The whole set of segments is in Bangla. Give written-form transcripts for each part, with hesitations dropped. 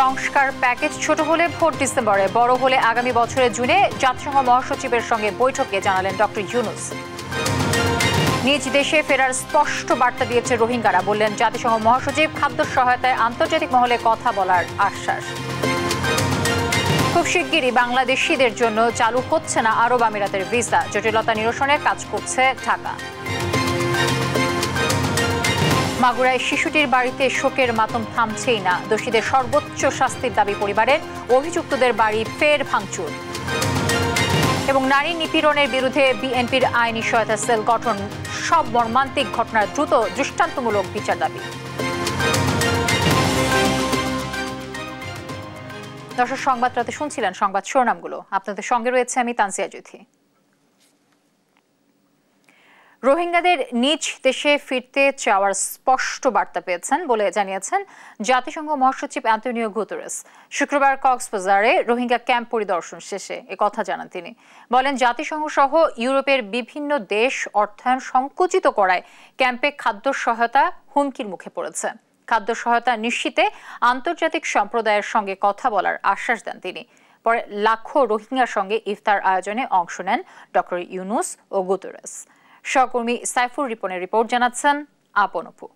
সংস্কার প্যাকেজ ছোট হলে ভোট ডিসেম্বরে, বড় হলে আগামী বছরের জুনে জাতিসংঘ মহাসচিবের সঙ্গে বৈঠকে জানালেন ডক্টর ইউনুস। নিজ দেশে ফেরার স্পষ্ট বার্তা দিয়েছে রোহিঙ্গারা, বললেন জাতিসংঘ মহাসচিব। খাদ্য সহায়তায় আন্তর্জাতিক মহলে কথা বলার আশ্বাস। খুব শিগগিরই বাংলাদেশিদের জন্য চালু হচ্ছে না আরব আমিরাতের ভিসা, জটিলতা নিরসনে কাজ করছে ঢাকা। মাগুরায় শিশুটির বাড়িতে শোকের মাতম থামছেই না, দোষীদের সর্বোচ্চ শাস্তির দাবি পরিবারের, অভিযুক্তদের বাড়ি ফের ভাঙচুর। এবং নারী নিপীড়নের বিরুদ্ধে বিএনপির আইনি সহায়তা সেল গঠন, সব মর্মান্তিক ঘটনার দ্রুত দৃষ্টান্তমূলক বিচার দাবি। দর্শক, সংবাদ রাতে শুনছিলেন সংবাদ শিরোনামগুলো। আপনাদের সঙ্গে রয়েছে আমি তানসিয়া জুথি। রোহিঙ্গাদের নিজ দেশে ফিরতে চাওয়ার স্পষ্ট বার্তা পেয়েছেন বলে জানিয়েছেন জাতিসংঘ মহাসচিব অ্যান্টোনিও গুতেরেস। শুক্রবার কক্সবাজারে রোহিঙ্গা ক্যাম্প পরিদর্শন শেষে একথা জানান তিনি। বলেন, জাতিসংঘ সহ ইউরোপের বিভিন্ন দেশ অর্থায়ন সংকুচিত করায় ক্যাম্পে খাদ্য সহায়তা হুমকির মুখে পড়েছে। খাদ্য সহায়তা নিশ্চিতে আন্তর্জাতিক সম্প্রদায়ের সঙ্গে কথা বলার আশ্বাস দেন তিনি। পরে লাখো রোহিঙ্গার সঙ্গে ইফতার আয়োজনে অংশ নেন ডক্টর ইউনুস ও গুতেরেস। সহকর্মী সাইফুর রিপনের রিপোর্ট জানাচ্ছেন আপন অপু।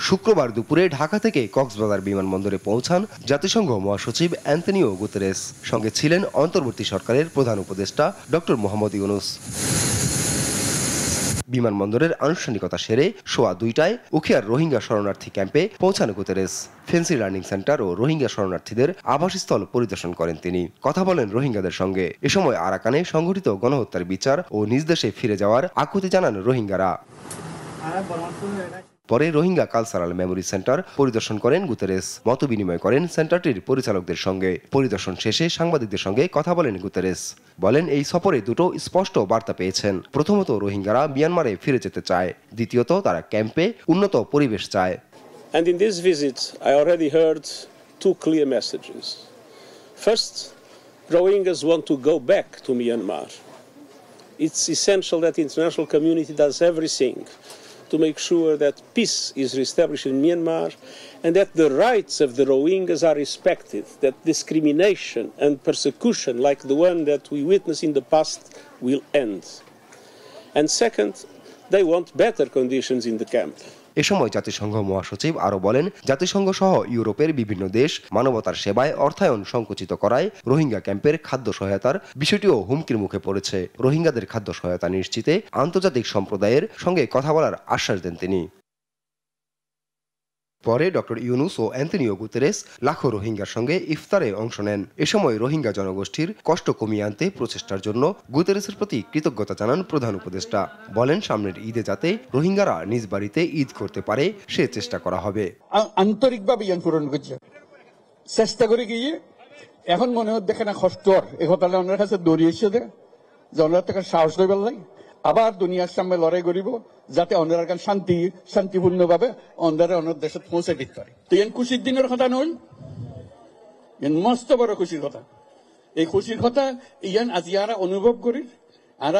শুক্রবার দুপুরে ঢাকা থেকে কক্সবাজার বিমানবন্দরে পৌঁছান জাতিসংঘ মহাসচিব অ্যান্টোনিও গুতেরেস। সঙ্গে ছিলেন অন্তর্বর্তী সরকারের প্রধান উপদেষ্টা ডক্টর মোহাম্মদ ইউনুস। বিমানবন্দরের আনুষ্ঠানিকতা সেরে সোয়া 2টায় উখিয়ার রোহিঙ্গা শরণার্থী ক্যাম্পে পৌঁছান গুতেরেস। ফেন্সি লার্নিং সেন্টার ও রোহিঙ্গা শরণার্থীদের আবাসস্থল পরিদর্শন করেন তিনি। কথা বলেন রোহিঙ্গাদের সঙ্গে। এ সময় আরাকানে সংঘটিত গণহত্যার বিচার ও নিজ দেশে ফিরে যাওয়ার আকুতি জানান রোহিঙ্গারা। পরে রোহিঙ্গা কালচারাল মেমোরি সেন্টার পরিদর্শন করেন গুতেরেস। মত বিনিময় করেন সেন্টারটির পরিচালকদের সঙ্গে। পরিদর্শন শেষে সাংবাদিকদের সঙ্গে কথা বলেন গুতেরেস। বলেন, এই সফরে দুটো স্পষ্ট বার্তা পেয়েছেন। প্রথমত, রোহিঙ্গারা মিয়ানমারে ফিরে যেতে চায়। দ্বিতীয়ত, তারা ক্যাম্পে উন্নত পরিবেশ চায়। And in this visit, I already heard two clear messages. First, Rohingyas want to go back to Myanmar. It's essential that the international community does everything to make sure that peace is reestablished in Myanmar and that the rights of the Rohingyas are respected, that discrimination and persecution like the one that we witnessed in the past will end. And second, they want better conditions in the camp. এ সময় জাতিসংঘ মহাসচিব আরো বলেন, জাতিসংঘ সহ ইউরোপের বিভিন্ন দেশ মানবতার সেবায় অর্থায়ন সংকুচিত করায় রোহিঙ্গা ক্যাম্পের খাদ্য সহায়তার বিষয়টিও হুমকির মুখে পড়েছে। রোহিঙ্গাদের খাদ্য সহায়তা নিশ্চিতে আন্তর্জাতিক সম্প্রদায়ের সঙ্গে কথা বলার আশ্বাস দেন তিনি। পরে ডক্টর ইউনুস ও অ্যান্টোনিও গুতেরেস লাখো রোহিঙ্গার সঙ্গে ইফতারে অংশ নেন। এ সময় রোহিঙ্গা জনগোষ্ঠীর কষ্ট কমিয়ে আনতে প্রচেষ্টার জন্য গুতেরেসের প্রতি কৃতজ্ঞতা জানান প্রধান উপদেষ্টা। বলেন, সামনের ঈদে যাতে রোহিঙ্গারা নিজ বাড়িতে ঈদ করতে পারে সে চেষ্টা করা হবে। আন্তরিকভাবে পূরণ করছে চেষ্টা করে গিয়ে এখন মনে হচ্ছে দেখে না কষ্ট এই কথাটা ওনার কাছে দৌড়িয়েছে যে ওনার থেকে সাহস হয়ে পারলাই আবার দুনিয়ার সামনে লড়াই করিব যাতে ওনারা শান্তিপূর্ণভাবে অন্যের দেশে পৌঁছে দিতে পারে। তো এন খুশির দিনের কথা নয়, এন মস্ত বড় খুশির কথা। এই খুশির কথা ইয়ান আজ ইয়ারা অনুভব করি, আর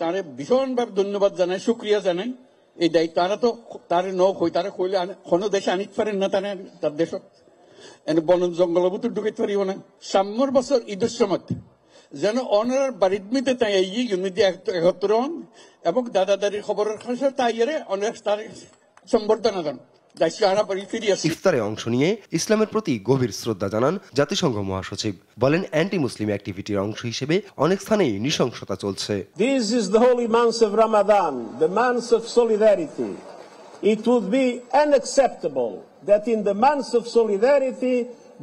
তারা ভীষণভাবে ধন্যবাদ জানায়, শুক্রিয়া জানায়। এই দায়িত্ব তারা তো তার নখ হই, তারা কইলে কোনো দেশে আনিতে পারেন না, তার দেশত এনে বন জঙ্গল ভিতর ঢুকাইতে পারিব না। সামনের বছর ঈদের সময় যেন অনার বাড়ির মধ্যে তাই একত্র হন এবং দাদা দাদির খবরের কাছে তাই অনেক তার সম্বর্ধনা দেন। ইফতারে অংশ নিয়ে ইসলামের প্রতি গভীর শ্রদ্ধা জানান জাতিসংঘ মহাসচিব। বলেন, অ্যান্টি মুসলিম অ্যাক্টিভিটির অংশ হিসেবে অনেক স্থানেই নৃশংসতা চলছে। This is the holy month of Ramadan, the month of solidarity. It would be unacceptable that in the month of solidarity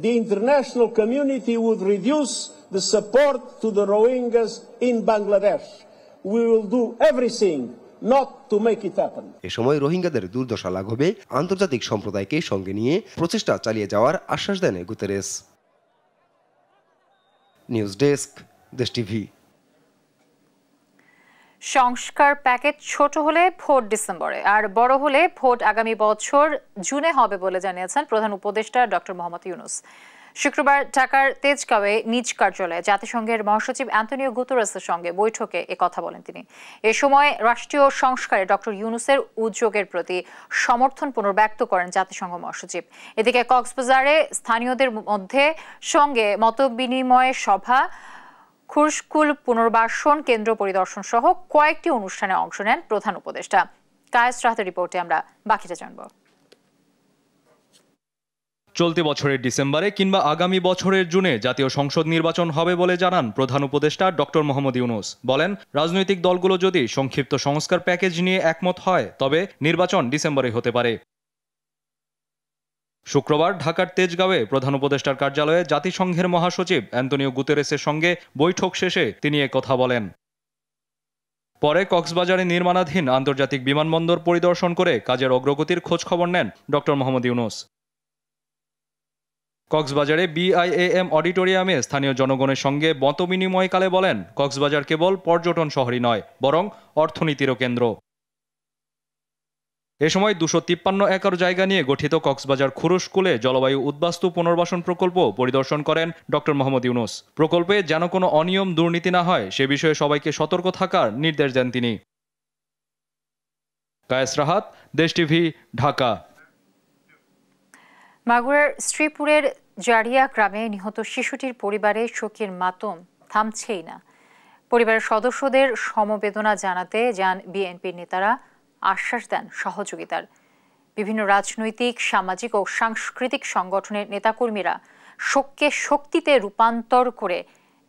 the international community would reduce the support to the Rohingyas in Bangladesh. We will do everything not to make it happen. এ সময় রোহিঙ্গাদের দুর্দশা লাঘবে আন্তর্জাতিক সম্প্রদায়কে সঙ্গে নিয়ে প্রচেষ্টা চালিয়ে যাওয়ার আশ্বাস দেন গুতেরেস। নিউজ ডেস্ক, দেশ টিভি। সংস্কার প্যাকেজ ছোট হলে ভোট ডিসেম্বরে, আর বড় হলে ভোট আগামী বছর জুনে হবে বলে জানিয়েছেন প্রধান উপদেষ্টা ডক্টর মোহাম্মদ ইউনুস। শুক্রবার ঢাকার তেজগাঁওয়ে নিজ কার্যালয়ে জাতিসংঘের মহাসচিব অ্যান্তোনিও গুতেরেসের সঙ্গে বৈঠকে কথা বলেন তিনি। এ সময় রাষ্ট্রীয় সংস্কারে ডক্টর ইউনূসের উদ্যোগের প্রতি সমর্থন পুনর্ব্যক্ত করেন জাতিসংঘ মহাসচিব। এদিকে কক্সবাজারে স্থানীয়দের সঙ্গে মতবিনিময় সভা, খুরশকুল পুনর্বাসন কেন্দ্র পরিদর্শন সহ কয়েকটি অনুষ্ঠানে অংশ নেন প্রধান উপদেষ্টা। কায়েস রাহাতের রিপোর্টে আমরা বাকিটা জানব। চলতি বছরের ডিসেম্বরে কিংবা আগামী বছরের জুনে জাতীয় সংসদ নির্বাচন হবে বলে জানান প্রধান উপদেষ্টা ডক্টর মোহাম্মদ ইউনূস। বলেন, রাজনৈতিক দলগুলো যদি সংক্ষিপ্ত সংস্কার প্যাকেজ নিয়ে একমত হয় তবে নির্বাচন ডিসেম্বরে হতে পারে। শুক্রবার ঢাকার তেজগাঁওয়ে প্রধান উপদেষ্টার কার্যালয়ে জাতিসংঘের মহাসচিব অ্যান্তোনিও গুতেরেসের সঙ্গে বৈঠক শেষে তিনি কথা বলেন। পরে কক্সবাজারে নির্মাণাধীন আন্তর্জাতিক বিমানবন্দর পরিদর্শন করে কাজের অগ্রগতির খোঁজ খবর নেন ডক্টর মোহাম্মদ ইউনূস। কক্সবাজারে BIAM অডিটোরিয়ামে স্থানীয় জনগণের সঙ্গে মতবিনিময়কালে বলেন, কক্সবাজার কেবল পর্যটন শহরই নয়, বরং অর্থনীতিরও কেন্দ্র। এ সময় 253 একর জায়গা নিয়ে গঠিত কক্সবাজার খুরশকুলে জলবায়ু উদ্বাস্তু পুনর্বাসন প্রকল্প পরিদর্শন করেন ডক্টর মোহাম্মদ ইউনূস। প্রকল্পে যেন কোনো অনিয়ম দুর্নীতি না হয় সে বিষয়ে সবাইকে সতর্ক থাকার নির্দেশ দেন তিনি। কায়েস রাহাত, দেশ টিভি, ঢাকা। মাগুরার শ্রীপুরের জারিয়া গ্রামে নিহত শিশুটির পরিবারে শোকের মাতম থামছেই না। পরিবারের সদস্যদের সমবেদনা জানাতে যান বিএনপির নেতারা, আশ্বাস দেন সহযোগিতার। বিভিন্ন রাজনৈতিক, সামাজিক ও সাংস্কৃতিক সংগঠনের নেতাকর্মীরা শোককে শক্তিতে রূপান্তর করে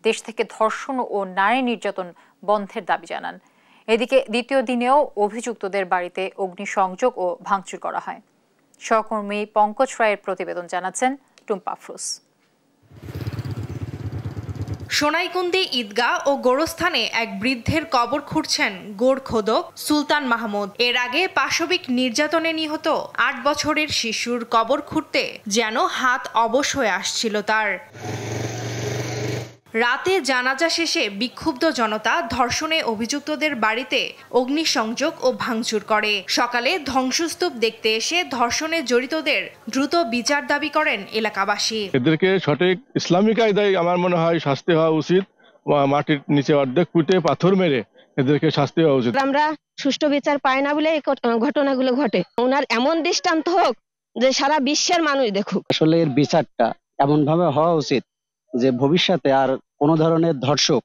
দেশ থেকে ধর্ষণ ও নারী নির্যাতন বন্ধের দাবি জানান। এদিকে দ্বিতীয় দিনেও অভিযুক্তদের বাড়িতে অগ্নিসংযোগ ও ভাঙচুর করা হয়। সহকর্মী পঙ্কজ রায়ের প্রতিবেদন জানাচ্ছেন টুম্পা আফরোজ। সোনাইকুন্দি ঈদগাহ ও গোরস্থানে এক বৃদ্ধের কবর খুঁড়ছেন গোরখোদক সুলতান মাহমুদ। এর আগে পাশবিক নির্যাতনে নিহত 8 বছরের শিশুর কবর খুঁড়তে যেন হাত অবশ হয়ে আসছিল তার। রাতে জানাজা শেষে বিক্ষুব্ধ জনতা ধর্ষণে অভিযুক্তদের বাড়িতে অগ্নিসংযোগ ও ভাঙচুর করে। সকালে ধ্বংসস্তূপ দেখতে এসে ধর্ষণে জড়িতদের দ্রুত বিচার দাবি করেন এলাকাবাসী। এদেরকে সঠিক ইসলামিক কায়দায় আমার মনে হয় শাস্তি হওয়া উচিত। মাটির নিচে অর্ধেক পুঁতে পাথর মেরে এদেরকে শাস্তি হওয়া উচিত। আমরা সুষ্ঠু বিচার পাই না বলে এই ঘটনাগুলো ঘটে। ওনার এমন দৃষ্টান্ত হোক যে সারা বিশ্বের মানুষ দেখুক। আসলে এর বিচারটা এমন ভাবে হওয়া উচিত যে ভবিষ্যতে আর কোনো ধরনের ধর্ষক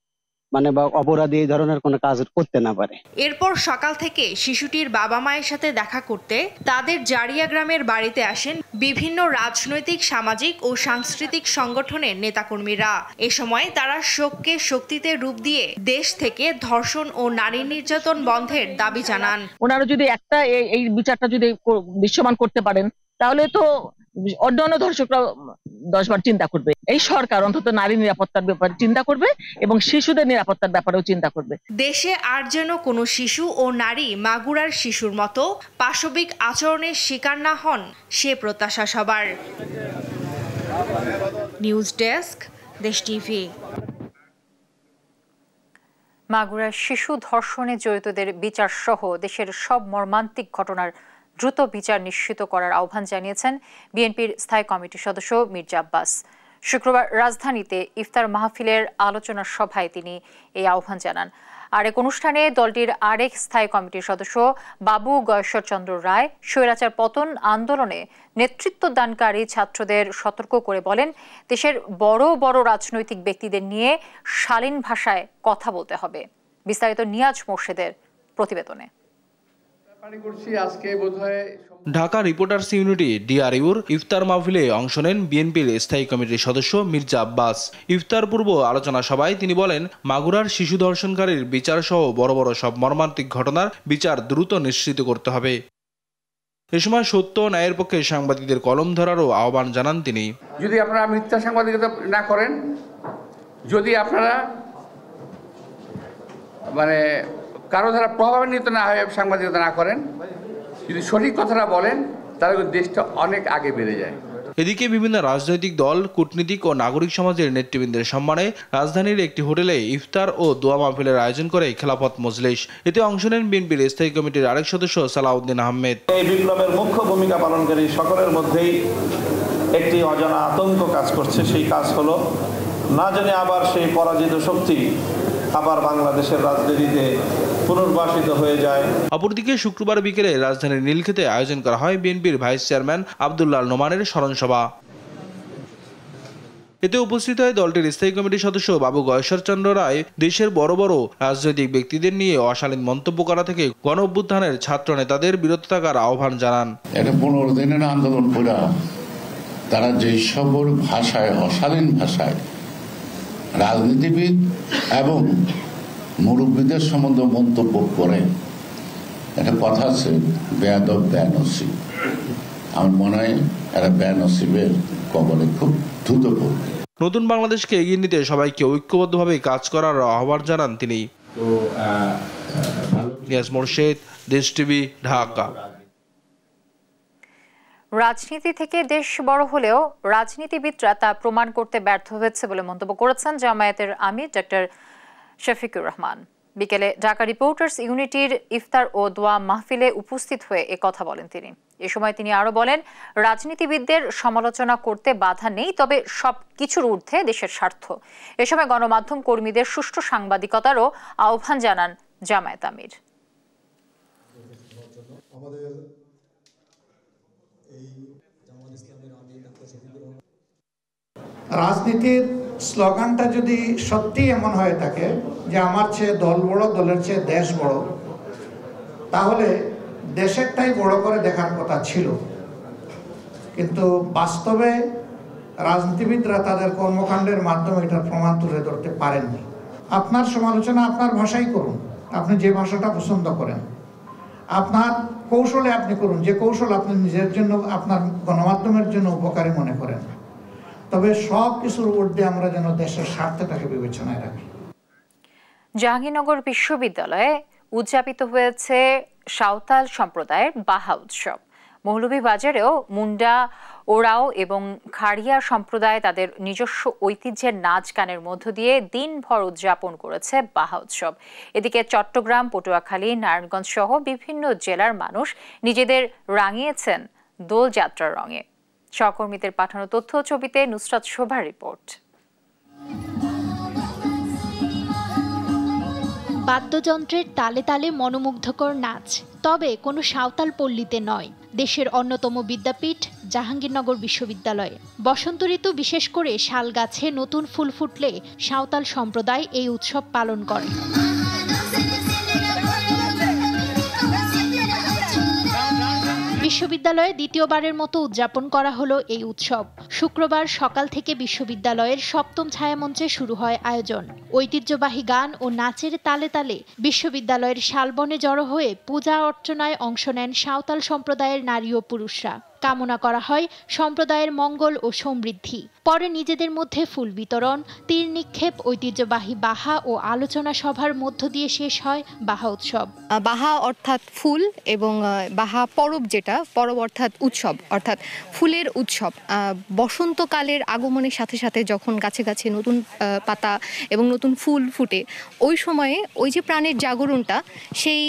বা অপরাধী এই ধরনের কোনো কাজ করতে না পারে। এরপর সকাল থেকে শিশুটির বাবা মায়ের সাথে দেখা করতে তাদের জারিয়া গ্রামের বাড়িতে আসেন বিভিন্ন রাজনৈতিক, সামাজিক ও সাংস্কৃতিক সংগঠনের নেতাকর্মীরা। এ সময় তারা শোককে শক্তিতে রূপ দিয়ে দেশ থেকে ধর্ষণ ও নারী নির্যাতন বন্ধের দাবি জানান। ওনারা যদি এই বিচারটা যদি দৃশ্যমান করতে পারেন তাহলে তো অন্যান্য ধর্ষকরা 10 বার চিন্তা করবে। এই সরকার অন্তত নারী নিরাপত্তার ব্যাপারে চিন্তা করবে এবং শিশুদের নিরাপত্তার ব্যাপারেও চিন্তা করবে। দেশে আর যেন কোনো শিশু ও নারী মাগুরার শিশুর মতো পাশবিক আচরণের শিকার না হন, সে প্রত্যাশা সবার। নিউজ ডেস্ক, দেশ টিভি। মাগুরার শিশু ধর্ষণে জড়িতদের বিচার সহ দেশের সব মর্মান্তিক ঘটনার দ্রুত বিচার নিশ্চিত করার আহ্বান জানিয়েছেন বিএনপির স্থায়ী কমিটির সদস্য মির্জা আব্বাস। শুক্রবার রাজধানীতে ইফতার মাহফিলের আলোচনা সভায় তিনি এই আহ্বান জানান। আরেক অনুষ্ঠানে দলটির আরেক স্থায়ী কমিটির সদস্য বাবু গয়েশ্বরচন্দ্র রায় স্বৈরাচার পতন আন্দোলনে নেতৃত্ব দানকারী ছাত্রদের সতর্ক করে বলেন, দেশের বড় বড় রাজনৈতিক ব্যক্তিদের নিয়ে শালীন ভাষায় কথা বলতে হবে। বিস্তারিত নিয়াজ মোর্শেদের প্রতিবেদনে। ঢাকা রিপোর্টার্স ইউনিটি DRUর ইফতার মাহফিলে অংশ নেন বিএনপির স্থায়ী কমিটির সদস্য মির্জা আব্বাস। ইফতার পূর্ব আলোচনা সভায় তিনি বলেন, মাগুরার শিশু ধর্ষণকারীর বিচার সহ বড় বড় সব মর্মান্তিক ঘটনার বিচার দ্রুত নিশ্চিত করতে হবে। এ সময় সত্য ন্যায়ের পক্ষে সাংবাদিকদের কলম ধরারও আহ্বান জানান তিনি। যদি আপনারা মিথ্যা সাংবাদিকতা না করেন, যদি আপনারা কারো দ্বারা প্রভাবান্বিত না হয়ে সাংবাদিকতা না করেন, যদি সঠিক কথাটা বলেন, তাহলে দেশটা অনেক আগে বেড়ে যায়। এদিকে বিভিন্ন রাজনৈতিক দল, কূটনীতিক ও নাগরিক সমাজের নেতৃবৃন্দের সম্মানে রাজধানীর একটি হোটেলে ইফতার ও দোয়া মাহফিলের আয়োজন করে খেলাফত মজলিস। এতে অংশ নেন বিএনপির স্থায়ী কমিটির আরেক সদস্য সালাউদ্দিন আহমেদ। এই বিপ্লবের মুখ্য ভূমিকা পালনকারী সকলের মধ্যেই একটি অজানা আতঙ্ক কাজ করছে। সেই কাজ হলো না জানি আবার সেই পরাজিত শক্তি আবার বাংলাদেশের রাজনীতিতে পুনর্বাসিত হয়ে যায়। অপরদিকে শুক্রবার বিকেলে রাজধানীর নীলক্ষেতে আয়োজন করা হয় বিএনপির ভাইস চেয়ারম্যান আব্দুল্লাহ নোমানের স্মরণসভা। এতে উপস্থিত হয় দলটির স্থায়ী কমিটির সদস্য বাবু গয়েশ্বর চন্দ্র রায় দেশের বড় বড় রাজনৈতিক ব্যক্তিদের নিয়ে অশালীন মন্তব্য করা থেকে গণ অভ্যুত্থানের ছাত্র নেতাদের বিরত থাকার আহ্বান জানান। এটা 15 দিনের আন্দোলন করে তারা যে সকল ভাষায়, অশালীন ভাষায় রাজনীতিবিদ এবং মুরব্বীদের সম্বন্ধে মন্তব্য করে, একটা কথা আছে বেয়াদব বেনসিব। আমার মনে হয় এরা বেনসিবের কবলে খুব দ্রুত পড়বে। নতুন বাংলাদেশকে এগিয়ে নিতে সবাইকে ঐক্যবদ্ধভাবে কাজ করার আহ্বান জানান তিনি। নিয়াজ মোরশেদ, দেশ টিভি, ঢাকা। রাজনীতি থেকে দেশ বড় হলেও রাজনীতিবিদরা তা প্রমাণ করতে ব্যর্থ হয়েছে বলে মন্তব্য করেছেন জামায়াতের আমির ডক্টর শফিকুর রহমান। বিকেলে ঢাকা রিপোর্টার্স ইউনিটির ইফতার ও দোয়া মাহফিলে উপস্থিত হয়ে কথা বলেন তিনি। এ সময় তিনি আরো বলেন, রাজনীতিবিদদের সমালোচনা করতে বাধা নেই, তবে সবকিছুর ঊর্ধ্বে দেশের স্বার্থ। এ সময় গণমাধ্যম কর্মীদের সুষ্ঠু সাংবাদিকতারও আহ্বান জানান জামায়াত আমির। রাজনীতির স্লোগানটা যদি সত্যি এমন হয়ে থাকে যে আমার চেয়ে দল বড়, দলের চেয়ে দেশ বড়, তাহলে দেশেরটাই বড় করে দেখার কথা ছিল। কিন্তু বাস্তবে রাজনীতিবিদরা তাদের কর্মকাণ্ডের মাধ্যমে এটার প্রমাণ তুলে ধরতে পারেননি। আপনার সমালোচনা আপনার ভাষাই করুন, আপনি যে ভাষাটা পছন্দ করেন, আপনার কৌশলে আপনি করুন, যে কৌশল আপনি নিজের জন্য, আপনার গণমাধ্যমের জন্য উপকারী মনে করেন। তবে সব কিছুর ঊর্ধ্বে আমরা যেন দেশের স্বার্থটাকে বিবেচনায় রাখি। জাহাঙ্গীরনগর বিশ্ববিদ্যালয়ে উদযাপিত হয়েছে সাঁওতাল সম্প্রদায়ের বাহা উৎসব। মৌলভীবাজারেও মুন্ডা, ওরাও এবং খাড়িয়া সম্প্রদায় তাদের নিজস্ব ঐতিহ্যের নাচ গানের মধ্য দিয়ে দিনভর উদযাপন করেছে বাহা উৎসব। এদিকে চট্টগ্রাম, পটুয়াখালী, নারায়ণগঞ্জ সহ বিভিন্ন জেলার মানুষ নিজেদের রাঙিয়েছেন দোলযাত্রার রঙে। সহকর্মীদের পাঠানো তথ্য ছবিতে নুসরাত শোভার রিপোর্ট। বাদ্যযন্ত্রের তালে তালে মনোমুগ্ধকর নাচ, তবে কোনো সাঁওতাল পল্লীতে নয়। দেশের অন্যতম বিদ্যাপীঠ জাহাঙ্গীরনগর বিশ্ববিদ্যালয়ে বসন্ত ঋতু, বিশেষ করে শাল গাছে নতুন ফুল ফুটলে সাঁওতাল সম্প্রদায় এই উৎসব পালন করে। বিশ্ববিদ্যালয়ে দ্বিতীয়বারের মতো উদযাপন করা হলো এই উৎসব। শুক্রবার সকাল থেকে বিশ্ববিদ্যালয়ের সপ্তম ছায়ামঞ্চে শুরু হয় আয়োজন। ঐতিহ্যবাহী গান ও নাচের তালে তালে বিশ্ববিদ্যালয়ের শালবনে জড়ো হয়ে পূজা অর্চনায় অংশ নেন সাঁওতাল সম্প্রদায়ের নারী ও পুরুষরা। কামনা করা হয় সম্প্রদায়ের মঙ্গল ও সমৃদ্ধি। পরে নিজেদের মধ্যে ফুল বিতরণ, তীর নিক্ষেপ, ঐতিহ্যবাহী বাহা ও আলোচনা সভার মধ্য দিয়ে শেষ হয় বাহা উৎসব। বাহা অর্থাৎ ফুল এবং বাহা পরব, যেটা পরব অর্থাৎ উৎসব, অর্থাৎ ফুলের উৎসব। বসন্তকালের আগমনের সাথে সাথে যখন গাছে গাছে নতুন পাতা এবং নতুন ফুল ফুটে, ওই সময়ে ওই যে প্রাণের জাগরণটা, সেই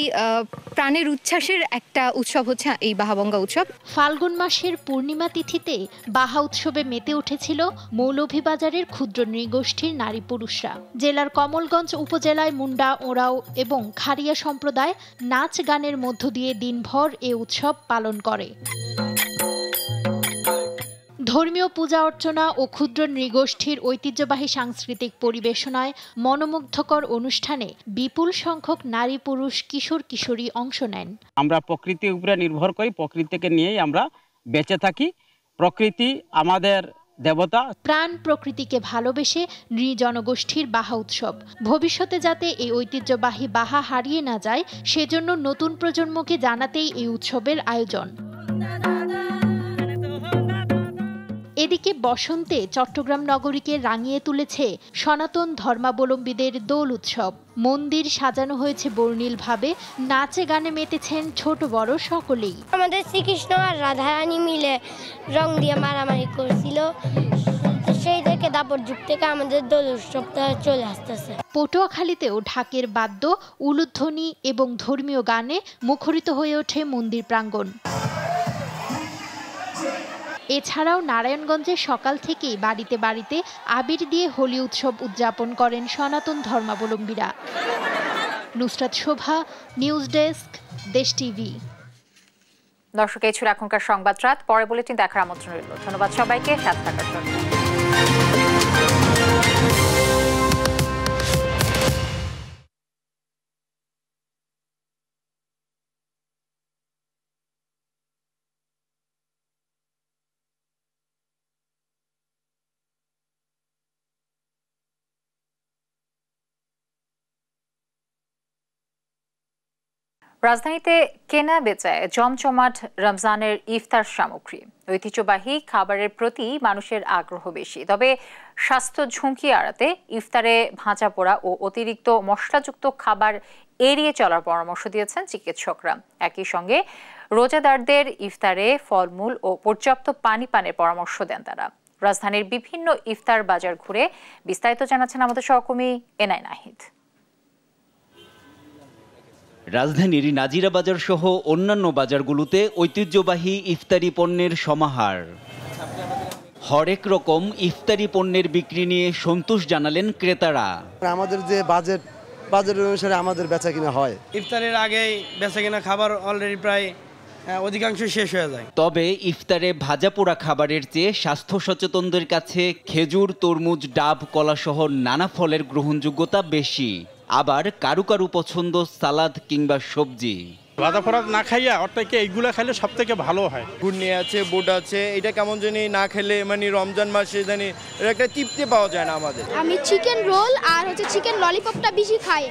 প্রাণের উচ্ছ্বাসের একটা উৎসব হচ্ছে এই বাহাবঙ্গা উৎসব। ফাল্গুন মাসের পূর্ণিমা তিথিতে বাহা উৎসবে মেতে উঠেছিল মৌলভীবাজারের ক্ষুদ্র নৃগোষ্ঠীর নারী পুরুষরা। জেলার কমলগঞ্জ উপজেলায় মুন্ডা, ওরাও এবং খাড়িয়া সম্প্রদায় নাচ গানের মধ্য দিয়ে দিনভর এ উৎসব পালন করে। ধর্মীয় পূজা অর্চনা ও ক্ষুদ্র নৃগোষ্ঠীর ঐতিহ্যবাহী সাংস্কৃতিক পরিবেশনায় মনোমুগ্ধকর অনুষ্ঠানে বিপুল সংখ্যক নারী, পুরুষ, কিশোর কিশোরী অংশ নেন। আমরা প্রকৃতির উপরে নির্ভর করি, প্রকৃতিকে নিয়েই আমরা বেঁচে থাকি। প্রকৃতি আমাদের দেবতা। প্রাণ প্রকৃতিকে ভালোবেসে নৃজনগোষ্ঠীর বাহা উৎসব। ভবিষ্যতে যাতে এই ঐতিহ্যবাহী বাহা হারিয়ে না যায়, সেজন্য নতুন প্রজন্মকে জানাতেই এই উৎসবের আয়োজন। এদিকে বসন্তে চট্টগ্রাম নগরীকে রাঙিয়ে তুলেছে সনাতন ধর্মাবলম্বীদের দোল উৎসব। মন্দির সাজানো হয়েছে বর্ণিলভাবে, নাচে গানে মেতেছেন ছোট বড় সকলেই। আমাদের শ্রীকৃষ্ণ আর রাধারানী মিলে রং দিয়ে মারামারি করছিল, সেই থেকে দাপট যুগ থেকে আমাদের দোল উৎসবটা চলে আসতেছে। পটুয়াখালীতেও ঢাকের বাদ্য, উলুধ্বনি এবং ধর্মীয় গানে মুখরিত হয়ে ওঠে মন্দির প্রাঙ্গণ। এছাড়াও নারায়ণগঞ্জে সকাল থেকেই বাড়িতে বাড়িতে আবির দিয়ে হোলি উৎসব উদযাপন করেন সনাতন ধর্মাবলম্বীরা। নুসরাত শোভা, নিউজ ডেস্ক, দেশ টিভি। দর্শক, এই ছিল এখনকার সংবাদ রাত। পরে বুলেটিন দেখার আমন্ত্রণ রইল। ধন্যবাদ সবাইকে সাথে থাকার জন্য। রাজধানীতে কেনা বেচায় জমজমাট রমজানের ইফতার সামগ্রী। ঐতিহ্যবাহী খাবারের প্রতি মানুষের আগ্রহ বেশি, তবে স্বাস্থ্য ঝুঁকি এড়াতে ইফতারে ভাজা পোড়া ও অতিরিক্ত মশলাযুক্ত খাবার এড়িয়ে চলার পরামর্শ দিয়েছেন চিকিৎসকরা। একই সঙ্গে রোজাদারদের ইফতারে ফলমূল ও পর্যাপ্ত পানি পানের পরামর্শ দেন তারা। রাজধানীর বিভিন্ন ইফতার বাজার ঘুরে বিস্তারিত জানাচ্ছেন আমাদের সহকর্মী এনআই নাহিদ। রাজধানীর নাজিরা বাজার সহ অন্যান্য বাজারগুলোতে ঐতিহ্যবাহী ইফতারি পণ্যের সমাহার। হরেক রকম ইফতারি পণ্যের বিক্রি নিয়ে সন্তোষ জানালেন ক্রেতারা। আমাদের যে বাজেট অনুসারে আমাদের বেচা কিনা হয়। ইফতারের আগেই বেচা কিনা খাবার অলরেডি প্রায় অধিকাংশ শেষ হয়ে যায়। তবে ইফতারে ভাজা পোড়া খাবারের চেয়ে স্বাস্থ্য সচেতনদের কাছে খেজুর, তরমুজ, ডাব, কলা সহ নানা ফলের গ্রহণযোগ্যতা বেশি। আবার কারু কারু পছন্দ সালাদ কিংবা সবজি। ভাজা পোড়া না খাইয়া অর্থাৎ এইগুলো খাইলে সব থেকে ভালো হয়। ঘুরনি আছে, বুট আছে, এটা কেমন জানি না খেলে মানে রমজান মাসে জানি একটা তৃপ্তি পাওয়া যায় না আমাদের। আমি চিকেন রোল আর চিকেন ললিপপটা বেশি খাই,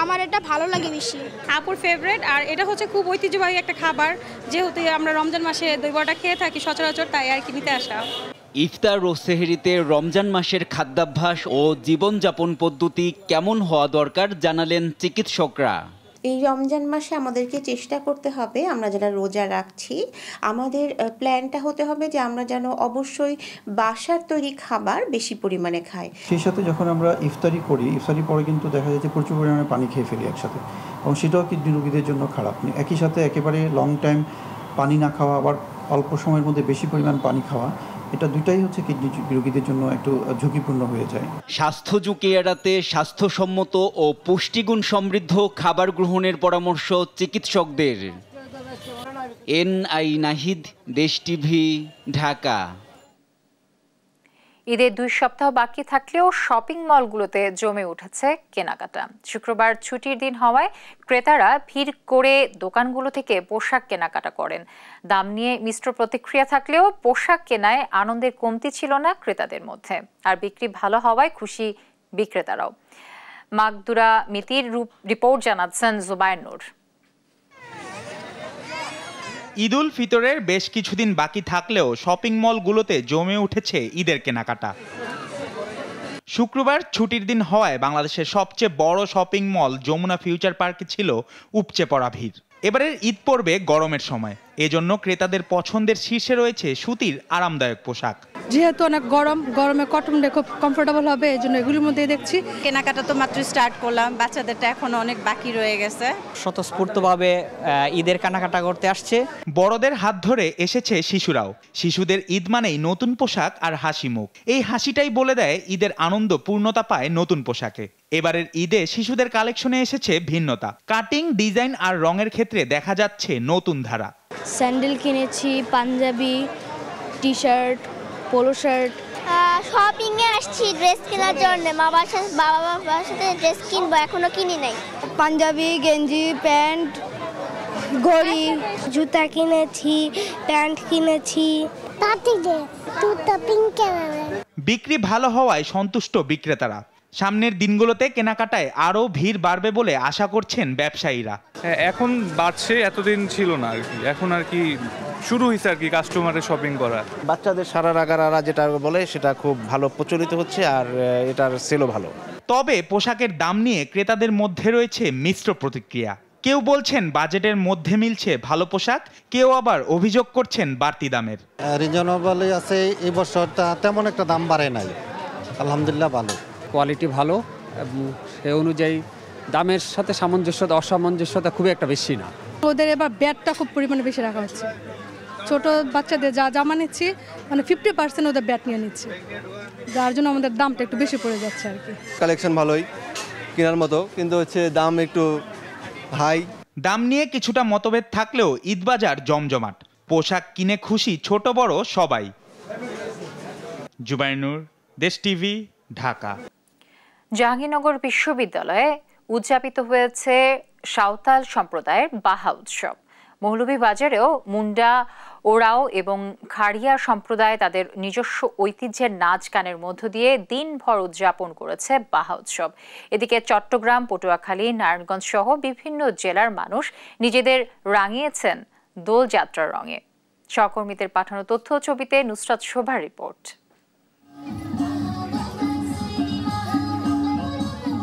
আমার এটা ভালো লাগে বেশি। আপুর ফেভারিট, আর এটা হচ্ছে খুব ঐতিহ্যবাহী একটা খাবার, যেহেতু আমরা রমজান মাসে দই বড়াটা খেয়ে থাকি সচরাচর, তাই আর কি নিতে আসা। ইফতার ও সেহরিতে রমজান মাসের খাদ্যাভ্যাস ও জীবনযাপন পদ্ধতি কেমন হওয়া দরকার জানালেন চিকিৎসকরা। এই রমজান মাসে আমাদেরকে চেষ্টা করতে হবে, আমরা যারা রোজা রাখছি আমাদের প্ল্যানটা হতে হবে যে আমরা যেন অবশ্যই বাসার তৈরি খাবার বেশি পরিমাণে খাই। সেই সাথে যখন আমরা ইফতারি করি, ইফতারি পরে কিন্তু দেখা যায় যে প্রচুর পরিমাণে পানি খেয়ে ফেলি একসাথে, এবং সেটাও কিডনি রোগীদের জন্য খারাপ। একই সাথে একেবারে লং টাইম পানি না খাওয়া, আবার অল্প সময়ের মধ্যে বেশি পরিমাণ পানি খাওয়া, এটা দুটাই হচ্ছে কিডনি রোগীদের জন্য একটু ঝুঁকিপূর্ণ হয়ে যায়। স্বাস্থ্য ঝুঁকি এড়াতে স্বাস্থ্যসম্মত ও পুষ্টিগুণ সমৃদ্ধ খাবার গ্রহণের পরামর্শ চিকিৎসকদের। এনআই নাহিদ, দেশ টিভি, ঢাকা। ঈদের 2 সপ্তাহ বাকি থাকলেও শপিং মলগুলোতে জমে উঠেছে কেনাকাটা। শুক্রবার ছুটির দিন হওয়ায় ক্রেতারা ভিড় করে দোকানগুলো থেকে পোশাক কেনাকাটা করেন। দাম নিয়ে মিশ্র প্রতিক্রিয়া থাকলেও পোশাক কেনায় আনন্দের কমতি ছিল না ক্রেতাদের মধ্যে, আর বিক্রি ভালো হওয়ায় খুশি বিক্রেতারাও। মাগদুরা মিতির রিপোর্ট জানাচ্ছেন জুবায়ের নূর। ঈদ উল ফিতরের বেশ কিছুদিন বাকি থাকলেও শপিং মলগুলোতে জমে উঠেছে ঈদের কেনাকাটা। শুক্রবার ছুটির দিন হওয়ায় বাংলাদেশের সবচেয়ে বড় শপিং মল যমুনা ফিউচার পার্কে ছিল উপচে পড়া ভিড়। এবারের ঈদ পড়বে গরমের সময়, এজন্য ক্রেতাদের পছন্দের শীর্ষে রয়েছে সুতির আরামদায়ক পোশাক। যেহেতু অনেক গরমে কটনটা খুব কমফোর্টেবল হবে, এই জন্য এগুলির মধ্যেই দেখছি। কেনাকাটা তো মাত্র স্টার্ট করলাম, বাচ্চাদেরটা এখনো অনেক বাকি রয়ে গেছে। স্বতঃস্ফূর্তভাবে ঈদের কেনাকাটা করতে আসছে। বড়দের হাত ধরে এসেছে শিশুরাও। শিশুদের ঈদ মানেই নতুন পোশাক আর হাসি মুখ। এই হাসিটাই বলে দেয় ঈদের আনন্দ পূর্ণতা পায় নতুন পোশাকে। এবারের ঈদে শিশুদের কালেকশনে এসেছে ভিন্নতা। কাটিং, ডিজাইন আর রঙের ক্ষেত্রে দেখা যাচ্ছে নতুন ধারা। স্যান্ডেল কিনেছি, Punjabi, T shirt, polo shirt. Shopping এ আসছি ড্রেস কেনার জন্য। বাবার সাথে ড্রেস কিনবো, এখনো কিনি নাই। পাঞ্জাবি, গেঞ্জি, প্যান্ট, ঘড়ি, জুতা কিনেছি, প্যান্ট কিনেছি। বিক্রি ভালো হওয়ায় সন্তুষ্ট বিক্রেতারা। সামনের দিনগুলোতে কেনাকাটায় আরো ভিড় বাড়বে বলে আশা করছেন ব্যবসায়ীরা। এখন বাড়ছে, এতদিন ছিল না আর কি, এখন আর কি শুরু হয়েছে আর কি কাস্টমারের শপিং করা। বাচ্চাদের সারারা গারারা যেটা বলে সেটা খুব ভালো প্রচলিত হচ্ছে, আর এটার সেলও ভালো। তবে পোশাকের দাম নিয়ে ক্রেতাদের মধ্যে রয়েছে মিশ্র প্রতিক্রিয়া। কেউ বলছেন বাজেটের মধ্যে মিলছে ভালো পোশাক, কেউ আবার অভিযোগ করছেন বাড়তি দামের। রিজনেবলই আছে, এই বছরটা তেমন একটা দাম বাড়ে নাই, আলহামদুলিল্লাহ ভালো। কোয়ালিটি ভালো, সেই অনুযায়ী দামের সাথে সামঞ্জস্যতা অসামঞ্জস্যতা খুব একটা বেশি না। ওদের এবার ব্যাটটা খুব পরিমাণে বেশি রাখা হচ্ছে, ছোট বাচ্চাদের যা জামা নিচ্ছি মানে 50% ওদের ব্যাট নিয়ে নিচ্ছে, যার জন্য আমাদের দামটা একটু বেশি পড়ে যাচ্ছে আর কি। কালেকশন ভালোই কেনার মতো, কিন্তু হচ্ছে দাম একটু হাই। দাম নিয়ে কিছুটা মতভেদ থাকলেও ঈদবাজার জমজমাট, পোশাক কিনে খুশি ছোট বড় সবাই। জুবাইনুর, দেশ টিভি, ঢাকা। জাহাঙ্গীরনগর বিশ্ববিদ্যালয়ে উদযাপিত হয়েছে সাঁওতাল সম্প্রদায়ের বাহা উৎসব। মৌলভীবাজারেও মুন্ডা, ওরাও এবং খাড়িয়া সম্প্রদায় তাদের নিজস্ব ঐতিহ্যের নাচ গানের মধ্য দিয়ে দিনভর উদযাপন করেছে বাহা উৎসব। এদিকে চট্টগ্রাম, পটুয়াখালী, নারায়ণগঞ্জ সহ বিভিন্ন জেলার মানুষ নিজেদের রাঙিয়েছেন দোলযাত্রার রঙে। সহকর্মীদের পাঠানো তথ্য ছবিতে নুসরাত শোভার রিপোর্ট।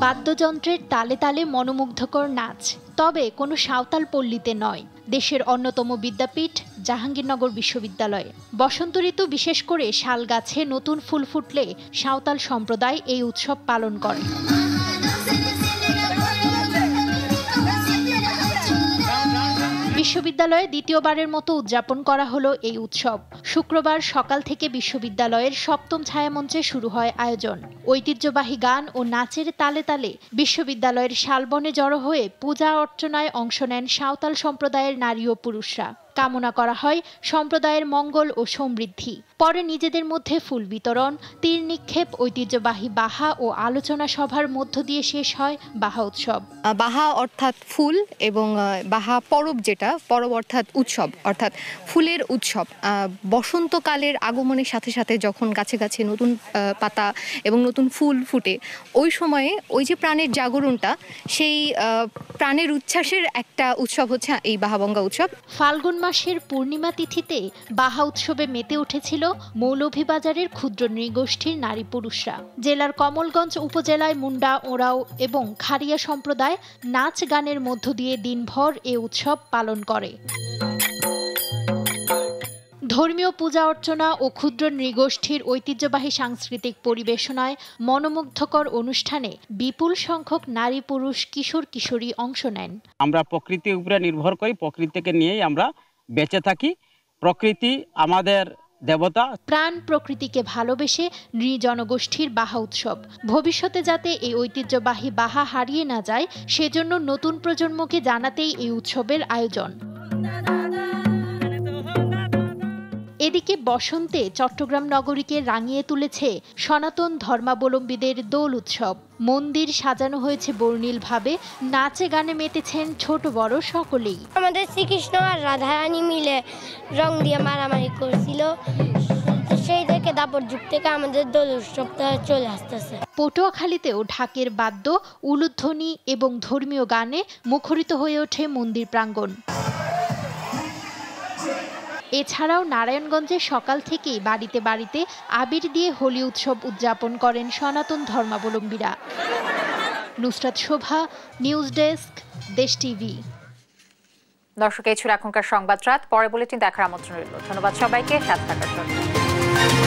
বাদ্যযন্ত্রের তালে তালে মনোমুগ্ধকর নাচ, তবে কোনো সাঁওতাল পল্লীতে নয়। দেশের অন্যতম বিদ্যাপীঠ জাহাঙ্গীরনগর বিশ্ববিদ্যালয়ে বসন্ত ঋতু, বিশেষ করে শাল গাছে নতুন ফুল ফুটলে সাঁওতাল সম্প্রদায় এই উৎসব পালন করে। বিশ্ববিদ্যালয়ে দ্বিতীয়বারের মতো উদযাপন করা হলো এই উৎসব। শুক্রবার সকাল থেকে বিশ্ববিদ্যালয়ের সপ্তম ছায়ামঞ্চে শুরু হয় আয়োজন। ঐতিহ্যবাহী গান ও নাচের তালে তালে বিশ্ববিদ্যালয়ের শালবনে জড়ো হয়ে পূজা অর্চনায় অংশ নেন সাঁওতাল সম্প্রদায়ের নারী ও পুরুষরা। কামনা করা হয় সম্প্রদায়ের মঙ্গল ও সমৃদ্ধি। পরে নিজেদের মধ্যে ফুল বিতরণ, তীর নিক্ষেপ, ঐতিহ্যবাহী বাহা ও আলোচনা সভার মধ্য দিয়ে শেষ হয় বাহা উৎসব। বাহা অর্থাৎ ফুল এবং বাহা পরব, যেটা পরব অর্থাৎ উৎসব, অর্থাৎ ফুলের উৎসব। বসন্তকালের আগমনের সাথে সাথে যখন গাছে গাছে নতুন পাতা এবং নতুন ফুল ফুটে, ওই সময়ে ওই যে প্রাণের জাগরণটা, সেই প্রাণের উচ্ছ্বাসের একটা উৎসব হচ্ছে এই বাহাবঙ্গা উৎসব। ফাল্গুন মাসের পূর্ণিমা তিথিতে বাহা উৎসবে মেতে উঠেছিল মৌলভীবাজারের ক্ষুদ্র নৃগোষ্ঠীর নারী পুরুষরা। জেলার কমলগঞ্জ উপজেলায় মুন্ডা, ওরাও এবং খাড়িয়া সম্প্রদায় নাচ গানের মধ্য দিয়ে দিনভর এ উৎসব পালন করে। ধর্মীয় পূজা অর্চনা ও ক্ষুদ্র নৃগোষ্ঠীর ঐতিহ্যবাহী সাংস্কৃতিক পরিবেশনায় মনোমুগ্ধকর অনুষ্ঠানে বিপুল সংখ্যক নারী, পুরুষ, কিশোর কিশোরী অংশ নেন। আমরা প্রকৃতির উপরে নির্ভর করি, প্রকৃতিকে নিয়েই আমরা বেঁচে থাকি। প্রকৃতি আমাদের দেবতা। প্রাণ প্রকৃতিকে ভালোবেসে নৃজনগোষ্ঠীর বাহা উৎসব ভবিষ্যতে যাতে এই ঐতিহ্যবাহী বাহা হারিয়ে না যায়, সেজন্য নতুন প্রজন্মকে জানাতেই এই উৎসবের আয়োজন। এদিকে বসন্তে চট্টগ্রাম নগরীকে রাঙিয়ে তুলেছে সনাতন ধর্মাবলম্বীদের দোল উৎসব। মন্দির সাজানো হয়েছে বর্ণিলভাবে, নাচে গানে মেতেছেন ছোট বড় সকলেই। আমাদের শ্রীকৃষ্ণ আর রাধারানী মিলে রং দিয়ে মারামারি করছিল, সেই থেকে দাপর যুগ থেকে আমাদের দোল উৎসবটা চলে আসতেছে। পটুয়াখালীতেও ঢাকের বাদ্য, উলুধ্বনি এবং ধর্মীয় গানে মুখরিত হয়ে ওঠে মন্দির প্রাঙ্গণ। এছাড়াও নারায়ণগঞ্জে সকাল থেকেই বাড়িতে বাড়িতে আবির দিয়ে হোলি উৎসব উদযাপন করেন সনাতন ধর্মাবলম্বীরা। নুসরাত শোভা, নিউজ ডেস্ক, দেশ টিভি। দর্শক, এই ছিল এখনকার সংবাদ রাত। পরে বুলেটিন দেখার আমন্ত্রণ রইল। ধন্যবাদ সবাইকে সাথে থাকার জন্য।